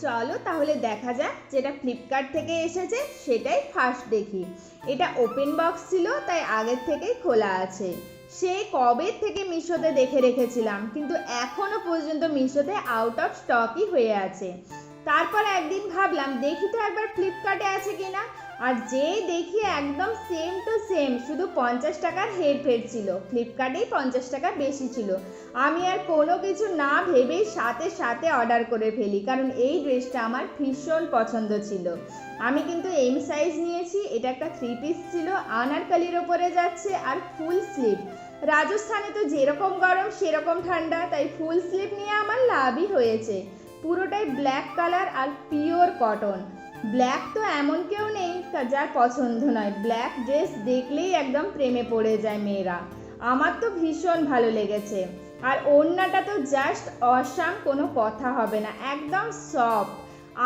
চলো তাহলে দেখা যাক, যেটা ফ্লিপকার্ট থেকে এসেছে সেটাই ফার্স্ট দেখি। এটা ওপেন বক্স ছিল, তাই আগের থেকেই খোলা আছে। সেই কবে থেকে মিশোতে দেখে রেখেছিলাম, কিন্তু এখনো পর্যন্ত মিশোতে আউট অফ স্টকই হয়ে আছে। তারপর একদিন ভাবলাম দেখি তো একবার ফ্লিপকার্টে আছে কিনা। আর যেই দেখি একদম সেম টু সেম, শুধু 50 টাকার হেরফের ছিল, ফ্লিপকার্টেই 50 টাকা বেশি ছিল। আমি আর কোনো কিছু না ভেবেই সাথে সাথে অর্ডার করে ফেলি, কারণ এই ড্রেসটা আমার ভীষণ পছন্দ ছিল। আমি কিন্তু এম সাইজ নিয়েছি। এটা একটা 3 পিস ছিল, আনারকালির ওপরে যাচ্ছে আর ফুল স্লিভ। রাজস্থানে তো যেরকম গরম সেরকম ঠান্ডা, তাই ফুল স্লিভ নিয়ে আমার লাভই হয়েছে। পুরোটাই ব্ল্যাক কালার আর পিওর কটন। ব্ল্যাক তো এমন কেউ নেই যার পছন্দ নয়, ব্ল্যাক ড্রেস দেখলেই একদম প্রেমে পড়ে যায় মেয়েরা। আমার তো ভীষণ ভালো লেগেছে। আর ওড়নাটা তো জাস্ট অসাম, কোনো কথা হবে না, একদম সফট।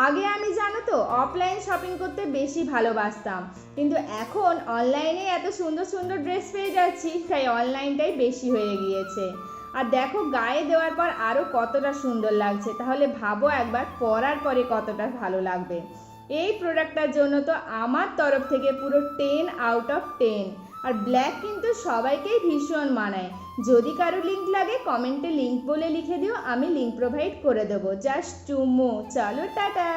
আগে আমি জানো তো অফলাইন শপিং করতে বেশি ভালোবাসতাম, কিন্তু এখন অনলাইনে এত সুন্দর সুন্দর ড্রেস পেয়ে যাচ্ছি, তাই অনলাইনটাই বেশি হয়ে গিয়েছে। আর দেখো গায়ে দেওয়ার পর আরও কতটা সুন্দর লাগছে, তাহলে ভাবো একবার পরার পরে কতটা ভালো লাগবে। এই প্রোডাক্টটার জন্য তো আমার তরফ থেকে পুরো 10 আউট অফ 10। আর ব্ল্যাক কিন্তু সবাইকেই ভীষণ মানায়। যদি কারো লিঙ্ক লাগে কমেন্টে লিঙ্ক বলে লিখে দিও, আমি লিঙ্ক প্রোভাইড করে দেবো। জাস্ট চুমু। চলো টাটা।